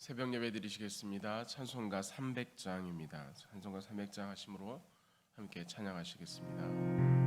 새벽 예배 드리시겠습니다. 찬송가 300장입니다. 찬송가 300장 하심으로 함께 찬양하시겠습니다.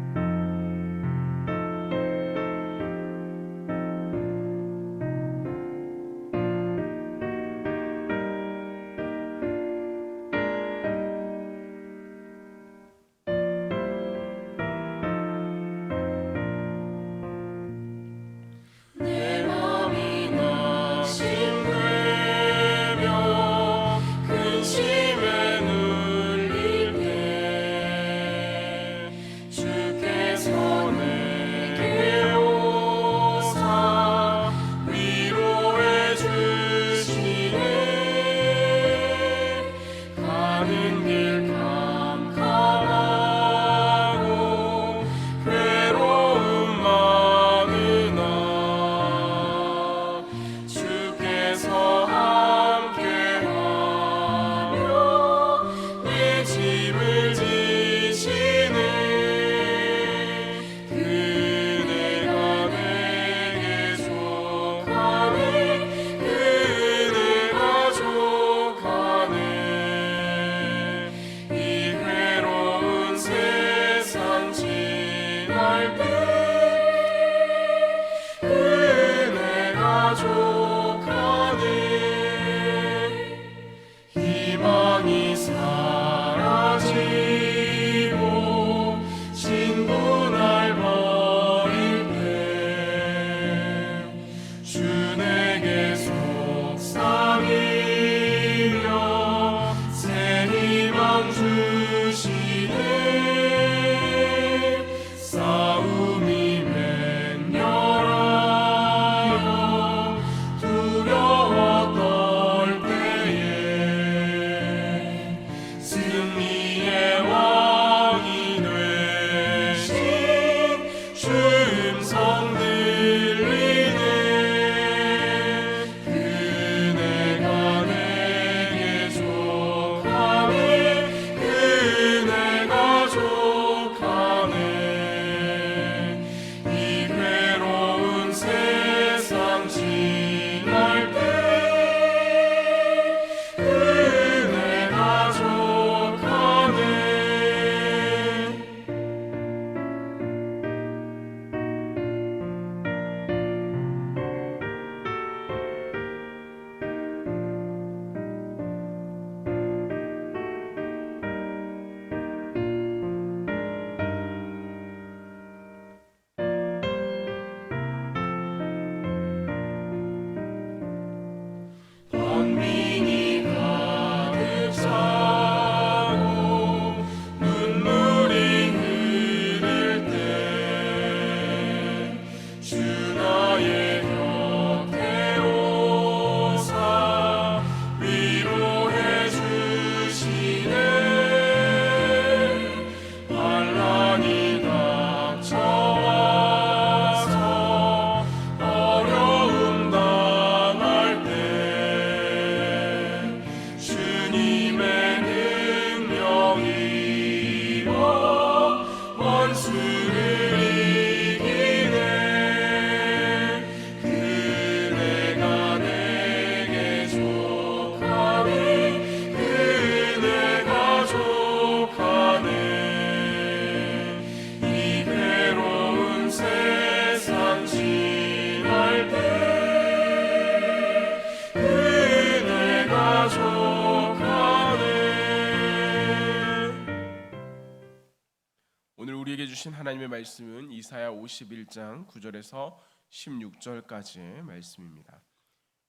하나님의 말씀은 이사야 51장 9절에서 16절까지의 말씀입니다.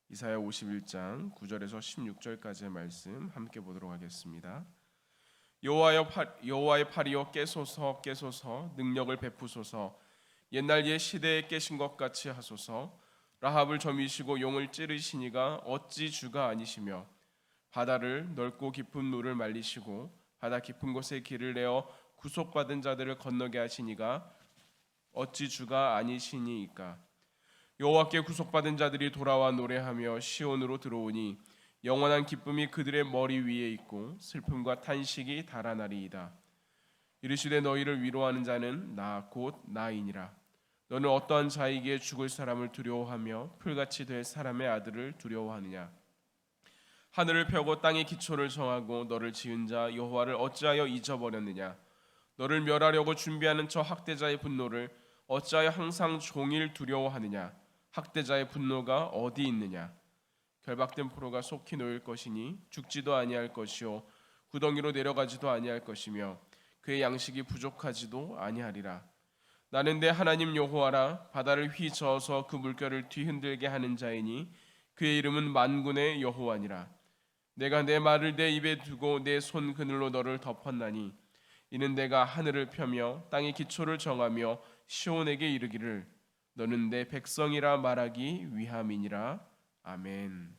이사야 51장 9절에서 16절까지의 말씀 함께 보도록 하겠습니다. 여호와의 팔이여 깨소서 깨소서 능력을 베푸소서 옛날 옛 시대에 깨신 것 같이 하소서 라합을 점이시고 용을 찌르시니가 어찌 주가 아니시며 바다를 넓고 깊은 물을 말리시고 바다 깊은 곳에 길을 내어 구속받은 자들을 건너게 하시니가 어찌 주가 아니시니이까. 여호와께 구속받은 자들이 돌아와 노래하며 시온으로 들어오니 영원한 기쁨이 그들의 머리 위에 있고 슬픔과 탄식이 달아나리이다. 이르시되 너희를 위로하는 자는 나 곧 나이니라. 너는 어떠한 자에게 죽을 사람을 두려워하며 풀같이 될 사람의 아들을 두려워하느냐. 하늘을 펴고 땅의 기초를 정하고 너를 지은 자 여호와를 어찌하여 잊어버렸느냐? 너를 멸하려고 준비하는 저 학대자의 분노를 어찌하여 항상 종일 두려워하느냐? 학대자의 분노가 어디 있느냐? 결박된 포로가 속히 놓일 것이니 죽지도 아니할 것이요 구덩이로 내려가지도 아니할 것이며 그의 양식이 부족하지도 아니하리라. 나는 내 하나님 여호와라. 바다를 휘저어서 그 물결을 뒤흔들게 하는 자이니 그의 이름은 만군의 여호와니라. 내가 내 말을 내 입에 두고 내 손 그늘로 너를 덮었나니 이는 내가 하늘을 펴며 땅의 기초를 정하며 시온에게 이르기를 너는 내 백성이라 말하기 위함이니라. 아멘.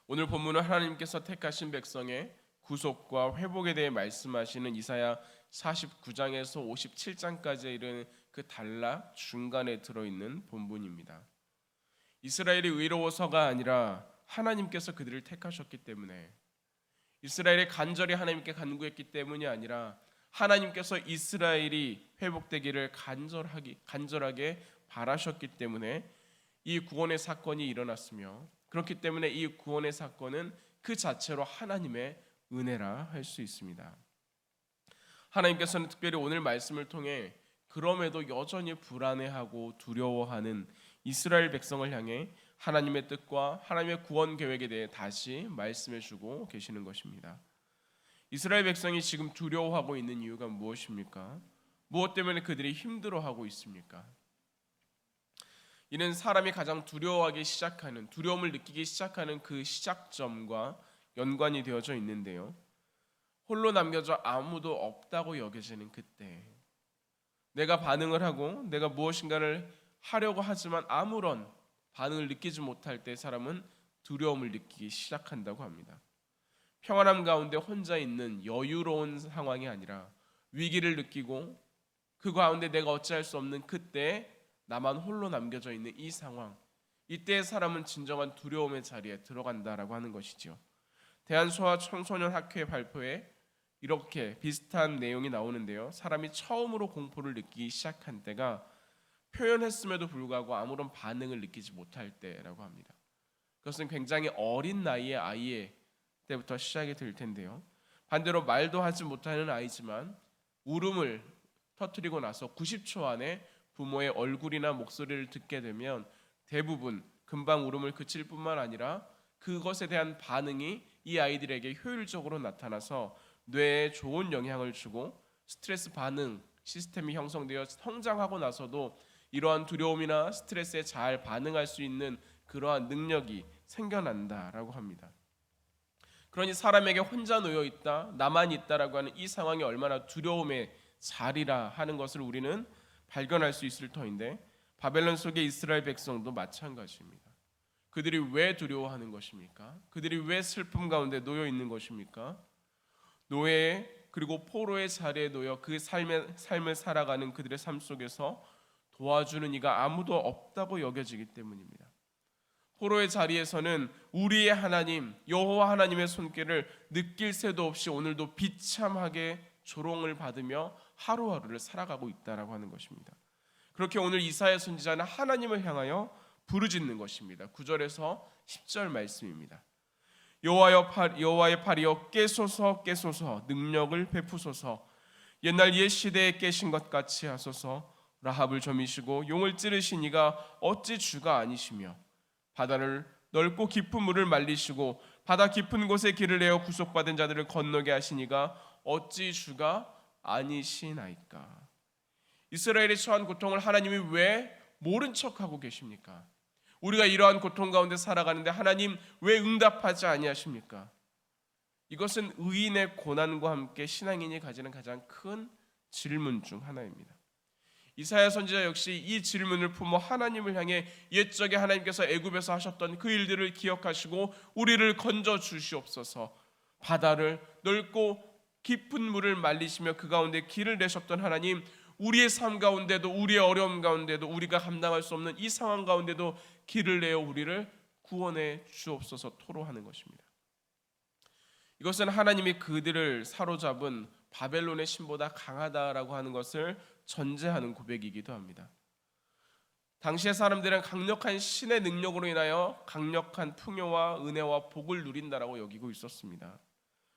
오늘 본문은 하나님께서 택하신 백성의 구속과 회복에 대해 말씀하시는 이사야 49장에서 57장까지에 이르는 그 단락 중간에 들어있는 본문입니다. 이스라엘이 의로워서가 아니라 하나님께서 그들을 택하셨기 때문에, 이스라엘이 간절히 하나님께 간구했기 때문이 아니라 하나님께서 이스라엘이 회복되기를 간절하게 바라셨기 때문에 이 구원의 사건이 일어났으며, 그렇기 때문에 이 구원의 사건은 그 자체로 하나님의 은혜라 할 수 있습니다. 하나님께서는 특별히 오늘 말씀을 통해 그럼에도 여전히 불안해하고 두려워하는 이스라엘 백성을 향해 하나님의 뜻과 하나님의 구원 계획에 대해 다시 말씀해 주고 계시는 것입니다. 이스라엘 백성이 지금 두려워하고 있는 이유가 무엇입니까? 무엇 때문에 그들이 힘들어하고 있습니까? 이는 사람이 가장 두려워하기 시작하는, 두려움을 느끼기 시작하는 그 시작점과 연관이 되어져 있는데요. 홀로 남겨져 아무도 없다고 여겨지는 그때, 내가 반응을 하고 내가 무엇인가를 하려고 하지만 아무런 반응을 느끼지 못할 때 사람은 두려움을 느끼기 시작한다고 합니다. 평안함 가운데 혼자 있는 여유로운 상황이 아니라 위기를 느끼고 그 가운데 내가 어찌할 수 없는 그때 나만 홀로 남겨져 있는 이 상황, 이때 사람은 진정한 두려움의 자리에 들어간다라고 하는 것이죠. 대한소아청소년 학회 발표에 이렇게 비슷한 내용이 나오는데요. 사람이 처음으로 공포를 느끼기 시작한 때가 표현했음에도 불구하고 아무런 반응을 느끼지 못할 때라고 합니다. 그것은 굉장히 어린 나이의 아이의 때부터 시작이 될 텐데요. 반대로 말도 하지 못하는 아이지만 울음을 터뜨리고 나서 90초 안에 부모의 얼굴이나 목소리를 듣게 되면 대부분 금방 울음을 그칠 뿐만 아니라 그것에 대한 반응이 이 아이들에게 효율적으로 나타나서 뇌에 좋은 영향을 주고 스트레스 반응 시스템이 형성되어 성장하고 나서도 이러한 두려움이나 스트레스에 잘 반응할 수 있는 그러한 능력이 생겨난다라고 합니다. 그러니 사람에게 혼자 놓여 있다, 나만 있다라고 하는 이 상황이 얼마나 두려움의 자리라 하는 것을 우리는 발견할 수 있을 터인데, 바벨론 속의 이스라엘 백성도 마찬가지입니다. 그들이 왜 두려워하는 것입니까? 그들이 왜 슬픔 가운데 놓여 있는 것입니까? 노예 그리고 포로의 자리에 놓여 그 삶을 살아가는 그들의 삶 속에서 도와주는 이가 아무도 없다고 여겨지기 때문입니다. 포로의 자리에서는 우리의 하나님 여호와 하나님의 손길을 느낄 새도 없이 오늘도 비참하게 조롱을 받으며 하루하루를 살아가고 있다라고 하는 것입니다. 그렇게 오늘 이사야 선지자는 하나님을 향하여 부르짖는 것입니다. 9절에서 10절 말씀입니다. 여호와의 팔이여 깨소서 깨소서, 능력을 베푸소서. 옛날 옛 시대에 깨신 것 같이 하소서. 라합을 점이시고 용을 찌르신 이가 어찌 주가 아니시며, 바다를 넓고 깊은 물을 말리시고 바다 깊은 곳에 길을 내어 구속받은 자들을 건너게 하신 이가 어찌 주가 아니시나이까. 이스라엘이 처한 고통을 하나님이 왜 모른 척하고 계십니까? 우리가 이러한 고통 가운데 살아가는데 하나님 왜 응답하지 아니하십니까? 이것은 의인의 고난과 함께 신앙인이 가지는 가장 큰 질문 중 하나입니다. 이사야 선지자 역시 이 질문을 품어 하나님을 향해 옛적에 하나님께서 애굽에서 하셨던 그 일들을 기억하시고 우리를 건져 주시옵소서, 바다를 넓고 깊은 물을 말리시며 그 가운데 길을 내셨던 하나님, 우리의 삶 가운데도 우리의 어려움 가운데도 우리가 감당할 수 없는 이 상황 가운데도 길을 내어 우리를 구원해 주옵소서 토로하는 것입니다. 이것은 하나님이 그들을 사로잡은 바벨론의 신보다 강하다라고 하는 것을 전제하는 고백이기도 합니다. 당시의 사람들은 강력한 신의 능력으로 인하여 강력한 풍요와 은혜와 복을 누린다라고 여기고 있었습니다.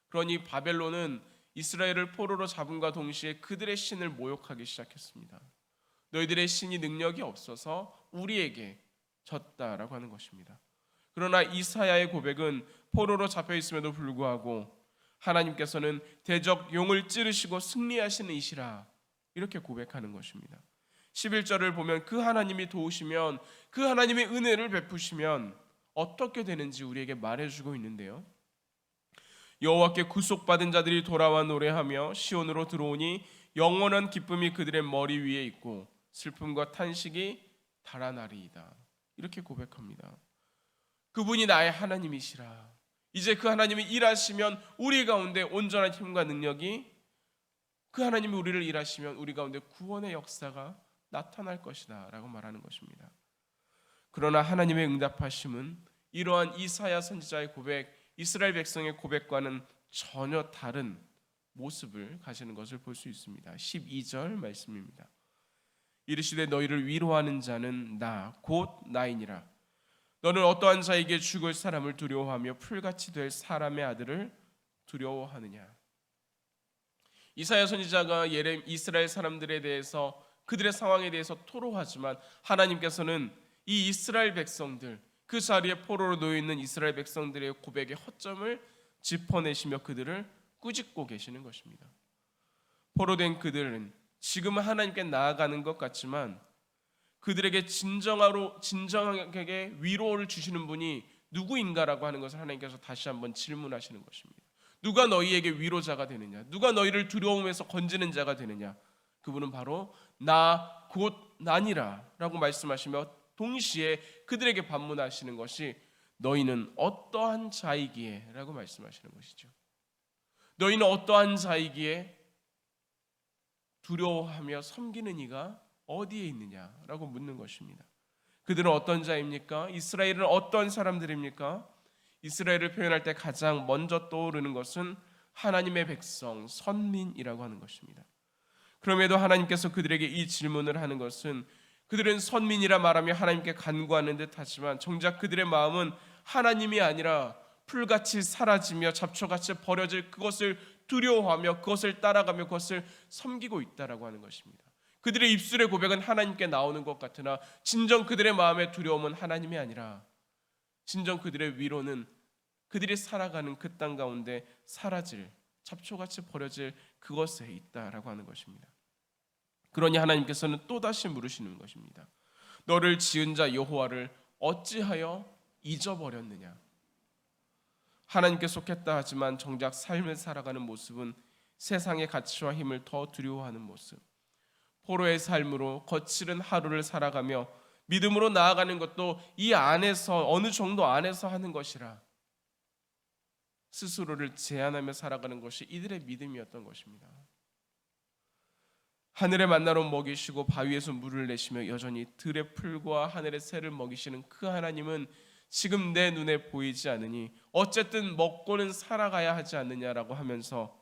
그러니 바벨론은 이스라엘을 포로로 잡음과 동시에 그들의 신을 모욕하기 시작했습니다. 너희들의 신이 능력이 없어서 우리에게 졌다라고 하는 것입니다. 그러나 이사야의 고백은 포로로 잡혀 있음에도 불구하고 하나님께서는 대적 용을 찌르시고 승리하시는 이시라 이렇게 고백하는 것입니다. 11절을 보면 그 하나님이 도우시면, 그 하나님의 은혜를 베푸시면 어떻게 되는지 우리에게 말해주고 있는데요. 여호와께 구속받은 자들이 돌아와 노래하며 시온으로 들어오니 영원한 기쁨이 그들의 머리 위에 있고 슬픔과 탄식이 달아나리이다. 이렇게 고백합니다. 그분이 나의 하나님이시라. 이제 그 하나님이 일하시면 우리 가운데 온전한 힘과 능력이, 그 하나님이 우리를 일하시면 우리 가운데 구원의 역사가 나타날 것이다 라고 말하는 것입니다. 그러나 하나님의 응답하심은 이러한 이사야 선지자의 고백, 이스라엘 백성의 고백과는 전혀 다른 모습을 가지는 것을 볼 수 있습니다. 12절 말씀입니다. 이르시되 너희를 위로하는 자는 나 곧 나이니라. 너는 어떠한 자에게 죽을 사람을 두려워하며 풀같이 될 사람의 아들을 두려워하느냐. 이사야 선지자가 이스라엘 사람들에 대해서, 그들의 상황에 대해서 토로하지만 하나님께서는 이 이스라엘 백성들, 그 자리에 포로로 놓여 있는 이스라엘 백성들의 고백의 허점을 짚어내시며 그들을 꾸짖고 계시는 것입니다. 포로된 그들은 지금은 하나님께 나아가는 것 같지만 그들에게 진정하게 위로를 주시는 분이 누구인가라고 하는 것을 하나님께서 다시 한번 질문하시는 것입니다. 누가 너희에게 위로자가 되느냐? 누가 너희를 두려움에서 건지는 자가 되느냐? 그분은 바로 나 곧 나니라 라고 말씀하시며 동시에 그들에게 반문하시는 것이 너희는 어떠한 자이기에 라고 말씀하시는 것이죠. 너희는 어떠한 자이기에 두려워하며 섬기는 이가 어디에 있느냐라고 묻는 것입니다. 그들은 어떤 자입니까? 이스라엘은 어떤 사람들입니까? 이스라엘을 표현할 때 가장 먼저 떠오르는 것은 하나님의 백성, 선민이라고 하는 것입니다. 그럼에도 하나님께서 그들에게 이 질문을 하는 것은 그들은 선민이라 말하며 하나님께 간구하는 듯 하지만 정작 그들의 마음은 하나님이 아니라 풀같이 사라지며 잡초같이 버려질 그것을 두려워하며 그것을 따라가며 그것을 섬기고 있다라고 하는 것입니다. 그들의 입술의 고백은 하나님께 나오는 것 같으나 진정 그들의 마음의 두려움은 하나님이 아니라 진정 그들의 위로는 그들이 살아가는 그 땅 가운데 사라질, 잡초같이 버려질 그것에 있다라고 하는 것입니다. 그러니 하나님께서는 또다시 물으시는 것입니다. 너를 지은 자 여호와를 어찌하여 잊어버렸느냐? 하나님께 속했다 하지만 정작 삶을 살아가는 모습은 세상의 가치와 힘을 더 두려워하는 모습, 포로의 삶으로 거칠은 하루를 살아가며 믿음으로 나아가는 것도 이 안에서, 어느 정도 안에서 하는 것이라 스스로를 제한하며 살아가는 것이 이들의 믿음이었던 것입니다. 하늘의 만나로 먹이시고 바위에서 물을 내시며 여전히 들의 풀과 하늘의 새를 먹이시는 그 하나님은 지금 내 눈에 보이지 않으니 어쨌든 먹고는 살아가야 하지 않느냐라고 하면서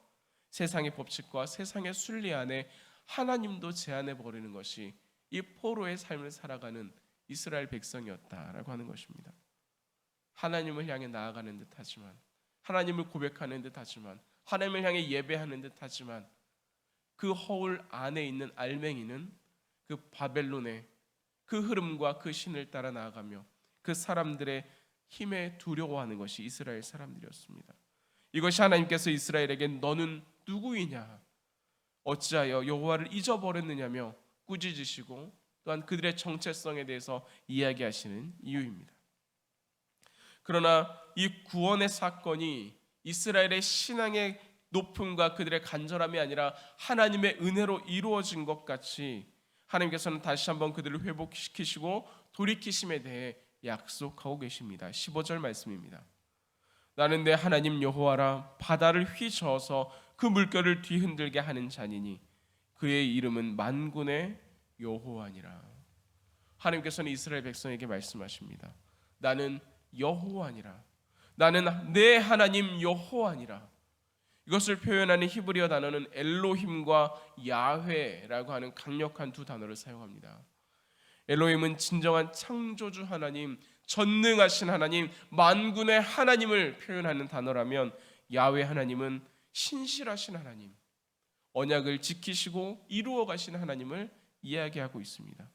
세상의 법칙과 세상의 순리 안에 하나님도 제한해 버리는 것이 이 포로의 삶을 살아가는 이스라엘 백성이었다라고 하는 것입니다. 하나님을 향해 나아가는 듯하지만, 하나님을 고백하는 듯하지만, 하나님을 향해 예배하는 듯하지만 그 허울 안에 있는 알맹이는 그 바벨론의 그 흐름과 그 신을 따라 나아가며 그 사람들의 힘에 두려워하는 것이 이스라엘 사람들이었습니다. 이것이 하나님께서 이스라엘에게 너는 누구이냐, 어찌하여 여호와를 잊어버렸느냐며 꾸짖으시고 또한 그들의 정체성에 대해서 이야기하시는 이유입니다. 그러나 이 구원의 사건이 이스라엘의 신앙의 높음과 그들의 간절함이 아니라 하나님의 은혜로 이루어진 것 같이 하나님께서는 다시 한번 그들을 회복시키시고 돌이키심에 대해 약속하고 계십니다. 15절 말씀입니다. 나는 내 하나님 여호와라, 바다를 휘저어서 그 물결을 뒤흔들게 하는 자니니 그의 이름은 만군의 여호와니라. 하나님께서는 이스라엘 백성에게 말씀하십니다. 나는 여호와니라. 나는 내 하나님 여호와니라. 이것을 표현하는 히브리어 단어는 엘로힘과 야훼라고 하는 강력한 두 단어를 사용합니다. 엘로힘은 진정한 창조주 하나님, 전능하신 하나님, 만군의 하나님을 표현하는 단어라면 야훼 하나님은 신실하신 하나님, 언약을 지키시고 이루어 가신 하나님을 이야기하고 있습니다.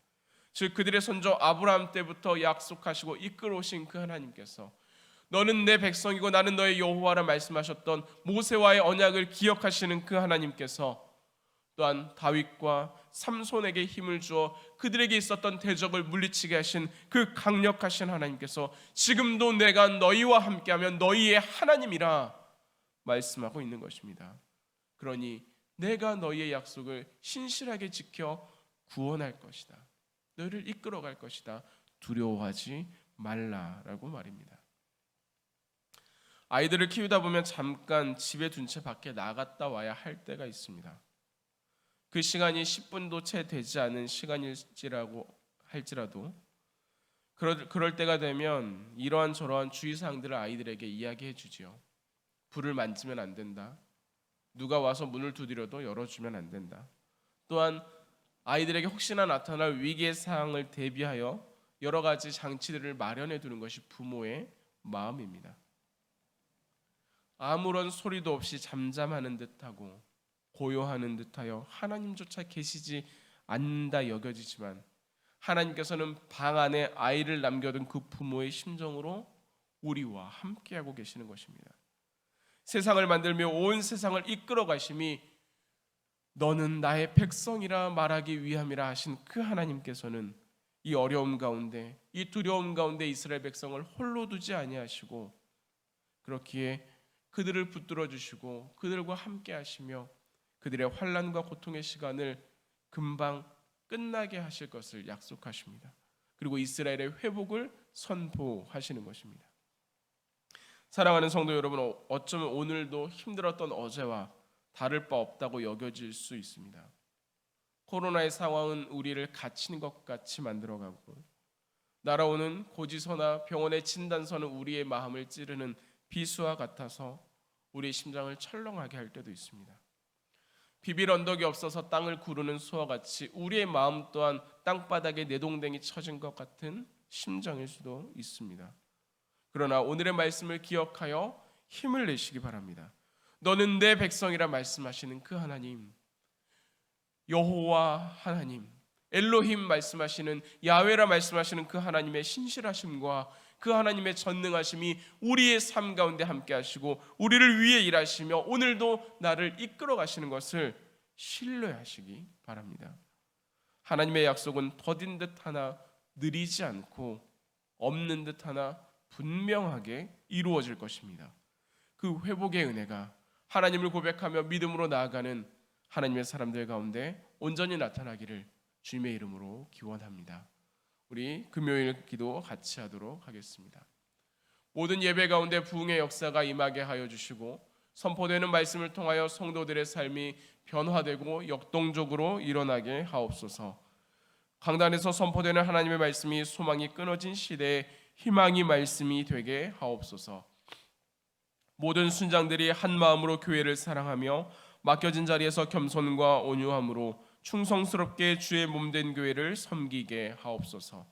즉 그들의 선조 아브라함 때부터 약속하시고 이끌어오신 그 하나님께서 너는 내 백성이고 나는 너의 여호와라 말씀하셨던 모세와의 언약을 기억하시는 그 하나님께서 또한 다윗과 삼손에게 힘을 주어 그들에게 있었던 대적을 물리치게 하신 그 강력하신 하나님께서 지금도 내가 너희와 함께하면 너희의 하나님이라 말씀하고 있는 것입니다. 그러니 내가 너희의 약속을 신실하게 지켜 구원할 것이다. 너희를 이끌어갈 것이다. 두려워하지 말라라고 말입니다. 아이들을 키우다 보면 잠깐 집에 둔 채 밖에 나갔다 와야 할 때가 있습니다. 그 시간이 10분도 채 되지 않은 시간일지라고 할지라도 그럴 때가 되면 이러한 저러한 주의사항들을 아이들에게 이야기해 주지요. 불을 만지면 안 된다. 누가 와서 문을 두드려도 열어주면 안 된다. 또한 아이들에게 혹시나 나타날 위기의 상황을 대비하여 여러 가지 장치들을 마련해 두는 것이 부모의 마음입니다. 아무런 소리도 없이 잠잠하는 듯하고 고요하는 듯하여 하나님조차 계시지 않는다 여겨지지만 하나님께서는 방 안에 아이를 남겨둔 그 부모의 심정으로 우리와 함께하고 계시는 것입니다. 세상을 만들며 온 세상을 이끌어 가심이 너는 나의 백성이라 말하기 위함이라 하신 그 하나님께서는 이 어려움 가운데 이 두려움 가운데 이스라엘 백성을 홀로 두지 아니하시고 그렇기에 그들을 붙들어 주시고 그들과 함께 하시며 그들의 환난과 고통의 시간을 금방 끝나게 하실 것을 약속하십니다. 그리고 이스라엘의 회복을 선포하시는 것입니다. 사랑하는 성도 여러분, 어쩌면 오늘도 힘들었던 어제와 다를 바 없다고 여겨질 수 있습니다. 코로나의 상황은 우리를 갇힌 것 같이 만들어가고 날아오는 고지서나 병원의 진단서는 우리의 마음을 찌르는 비수와 같아서 우리의 심장을 철렁하게 할 때도 있습니다. 비빌 언덕이 없어서 땅을 구르는 소와 같이 우리의 마음 또한 땅바닥에 내동댕이 쳐진 것 같은 심정일 수도 있습니다. 그러나 오늘의 말씀을 기억하여 힘을 내시기 바랍니다. 너는 내 백성이라 말씀하시는 그 하나님, 여호와 하나님, 엘로힘 말씀하시는 야훼라 말씀하시는 그 하나님의 신실하심과 그 하나님의 전능하심이 우리의 삶 가운데 함께 하시고 우리를 위해 일하시며 오늘도 나를 이끌어 가시는 것을 신뢰하시기 바랍니다. 하나님의 약속은 더딘 듯 하나 느리지 않고 없는 듯 하나 분명하게 이루어질 것입니다. 그 회복의 은혜가 하나님을 고백하며 믿음으로 나아가는 하나님의 사람들 가운데 온전히 나타나기를 주님의 이름으로 기원합니다. 우리 금요일 기도 같이 하도록 하겠습니다. 모든 예배 가운데 부흥의 역사가 임하게 하여 주시고 선포되는 말씀을 통하여 성도들의 삶이 변화되고 역동적으로 일어나게 하옵소서. 강단에서 선포되는 하나님의 말씀이 소망이 끊어진 시대에 희망이 말씀이 되게 하옵소서. 모든 순장들이 한 마음으로 교회를 사랑하며 맡겨진 자리에서 겸손과 온유함으로 충성스럽게 주의 몸된 교회를 섬기게 하옵소서.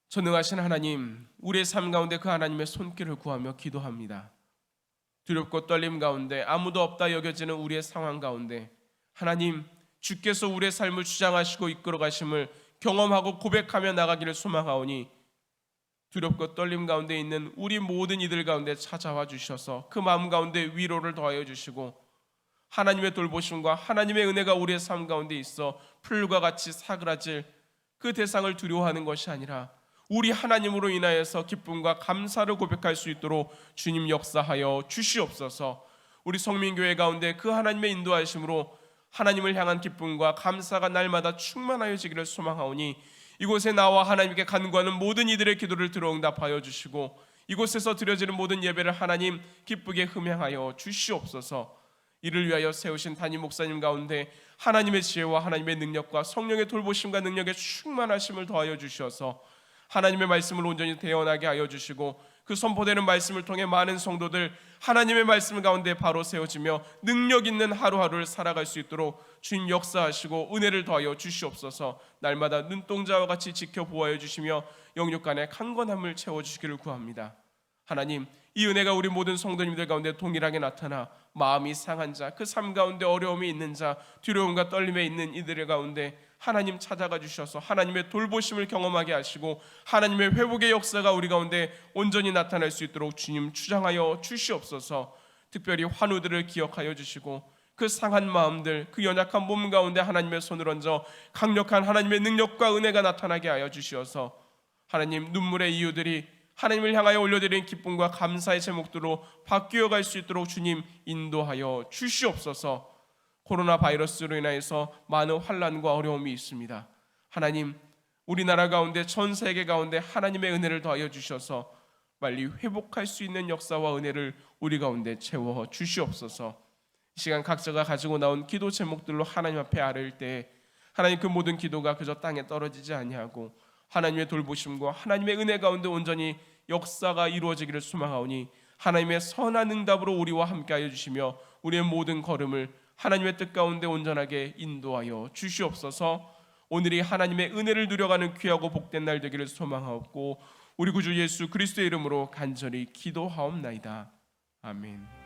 전능하신 하나님, 우리의 삶 가운데 그 하나님의 손길을 구하며 기도합니다. 두렵고 떨림 가운데 아무도 없다 여겨지는 우리의 상황 가운데 하나님, 주께서 우리의 삶을 주장하시고 이끌어 가심을 경험하고 고백하며 나가기를 소망하오니 두렵고 떨림 가운데 있는 우리 모든 이들 가운데 찾아와 주셔서 그 마음 가운데 위로를 더하여 주시고 하나님의 돌보심과 하나님의 은혜가 우리의 삶 가운데 있어 풀과 같이 사그라질 그 대상을 두려워하는 것이 아니라 우리 하나님으로 인하여서 기쁨과 감사를 고백할 수 있도록 주님 역사하여 주시옵소서. 우리 성민교회 가운데 그 하나님의 인도하심으로 하나님을 향한 기쁨과 감사가 날마다 충만하여지기를 소망하오니 이곳에 나와 하나님께 간구하는 모든 이들의 기도를 들어 응답하여 주시고 이곳에서 드려지는 모든 예배를 하나님 기쁘게 흠양하여 주시옵소서. 이를 위하여 세우신 담임 목사님 가운데 하나님의 지혜와 하나님의 능력과 성령의 돌보심과 능력의 충만하심을 더하여 주셔서 하나님의 말씀을 온전히 대언하게 하여 주시고 그 선포되는 말씀을 통해 많은 성도들 하나님의 말씀 가운데 바로 세워지며 능력 있는 하루하루를 살아갈 수 있도록 주님 역사하시고 은혜를 더하여 주시옵소서. 날마다 눈동자와 같이 지켜보아여 주시며 영육간의 강건함을 채워주시기를 구합니다. 하나님, 이 은혜가 우리 모든 성도님들 가운데 동일하게 나타나 마음이 상한 자, 그 삶 가운데 어려움이 있는 자, 두려움과 떨림에 있는 이들의 가운데 하나님 찾아가 주셔서 하나님의 돌보심을 경험하게 하시고 하나님의 회복의 역사가 우리 가운데 온전히 나타날 수 있도록 주님 주장하여 주시옵소서. 특별히 환우들을 기억하여 주시고 그 상한 마음들, 그 연약한 몸 가운데 하나님의 손을 얹어 강력한 하나님의 능력과 은혜가 나타나게 하여 주시어서 하나님, 눈물의 이유들이 하나님을 향하여 올려드리는 기쁨과 감사의 제목들로 바뀌어 갈 수 있도록 주님 인도하여 주시옵소서. 코로나 바이러스로 인하여서 많은 환난과 어려움이 있습니다. 하나님, 우리나라 가운데 전 세계 가운데 하나님의 은혜를 더하여 주셔서 빨리 회복할 수 있는 역사와 은혜를 우리 가운데 채워 주시옵소서. 이 시간 각자가 가지고 나온 기도 제목들로 하나님 앞에 아뢰일 때 하나님, 그 모든 기도가 그저 땅에 떨어지지 아니하고 하나님의 돌보심과 하나님의 은혜 가운데 온전히 역사가 이루어지기를 소망하오니 하나님의 선한 응답으로 우리와 함께하여 주시며 우리의 모든 걸음을 하나님의 뜻 가운데 온전하게 인도하여 주시옵소서. 오늘이 하나님의 은혜를 누려가는 귀하고 복된 날 되기를 소망하옵고 우리 구주 예수 그리스도의 이름으로 간절히 기도하옵나이다. 아멘.